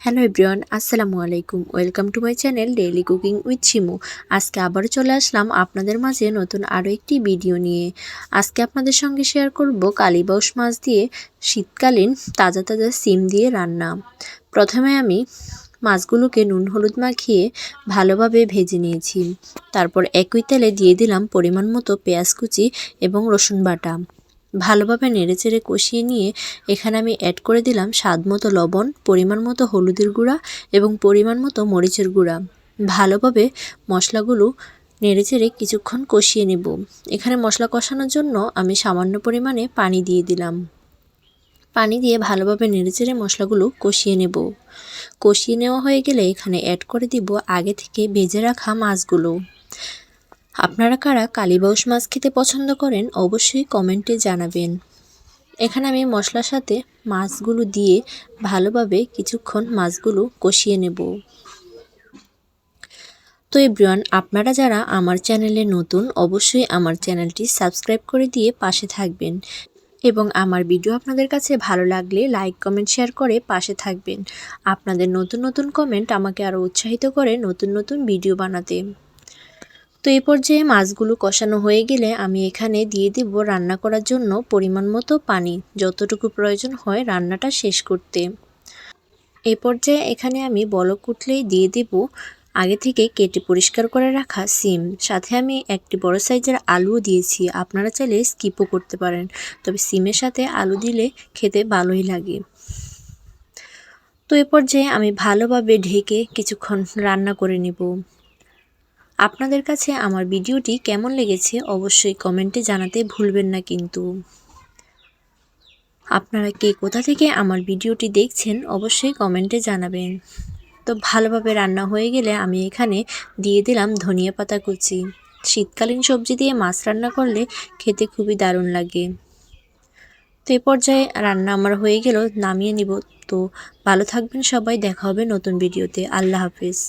Hello everyone, আসসালামু আলাইকুম। Welcome to my channel daily cooking with Shimu. আজকে আবারও চলে আসলাম আপনাদের মাঝে নতুন আরও একটি ভিডিও নিয়ে। আজকে আপনাদের সঙ্গে শেয়ার করব কালীবাউস মাছ দিয়ে শীতকালীন তাজা তাজা সিম দিয়ে রান্না। প্রথমে আমি মাছগুলোকে নুন হলুদ মাখিয়ে ভালোভাবে ভেজে নিয়েছি। তারপর একই তেলে দিয়ে দিলাম পরিমাণ মতো পেঁয়াজ কুচি এবং রসুন বাটা। ভালোভাবে নেড়েচেড়ে কষিয়ে নিয়ে এখানে আমি অ্যাড করে দিলাম স্বাদমতো লবণ, পরিমাণ মতো হলুদের গুঁড়া এবং পরিমাণ মতো মরিচের গুঁড়া। ভালোভাবে মশলাগুলো নেড়েচেড়ে কিছুক্ষণ কষিয়ে নেব। এখানে মশলা কষানোর জন্য আমি সামান্য পরিমাণে পানি দিয়ে দিলাম। পানি দিয়ে ভালোভাবে নেড়েচেড়ে মশলাগুলো কষিয়ে নেব। কষিয়ে নেওয়া হয়ে গেলে এখানে অ্যাড করে দিব আগে থেকে ভেজে রাখা মাছগুলো। আপনারা কারা কালীবাউস মাছ খেতে পছন্দ করেন অবশ্যই কমেন্টে জানাবেন। এখানে আমি মশলার সাথে মাছগুলো দিয়ে ভালোভাবে কিছুক্ষণ মাছগুলো কষিয়ে নেব। তো এভরিওয়ান, আপনারা যারা আমার চ্যানেলে নতুন অবশ্যই আমার চ্যানেলটি সাবস্ক্রাইব করে দিয়ে পাশে থাকবেন এবং আমার ভিডিও আপনাদের কাছে ভালো লাগলে লাইক কমেন্ট শেয়ার করে পাশে থাকবেন। আপনাদের নতুন নতুন কমেন্ট আমাকে আরও উৎসাহিত করে নতুন নতুন ভিডিও বানাতে। তো এই পর্যায়ে মাছগুলো কষানো হয়ে গেলে আমি এখানে দিয়ে দেব রান্না করার জন্য পরিমাণ মতো পানি, যতটুকু প্রয়োজন হয় রান্নাটা শেষ করতে। এই পর্যায়ে এখানে আমি বলক উঠলেই দিয়ে দেব আগে থেকে কেটে পরিষ্কার করে রাখা সিম। সাথে আমি একটি বড় সাইজের আলুও দিয়েছি, আপনারা চাইলে স্কিপও করতে পারেন, তবে সিমের সাথে আলু দিলে খেতে ভালোই লাগে। তো এই পর্যায়ে আমি ভালোভাবে ঢেকে কিছুক্ষণ রান্না করে নেব। আপনাদের কাছে আমার ভিডিওটি কেমন লেগেছে অবশ্যই কমেন্টে জানাতে ভুলবেন না কিন্তু। আপনারা কে কোথা থেকে আমার ভিডিওটি দেখছেন অবশ্যই কমেন্টে জানাবেন। তো ভালোভাবে রান্না হয়ে গেলে আমি এখানে দিয়ে দিলাম ধনিয়া পাতা কুচি। শীতকালীন সবজি দিয়ে মাছ রান্না করলে খেতে খুবই দারুণ লাগে। তো এই পর্যায়ে রান্না আমার হয়ে গেল, নামিয়ে নিব। তো ভালো থাকবেন সবাই, দেখা হবে নতুন ভিডিওতে। আল্লাহ হাফেজ।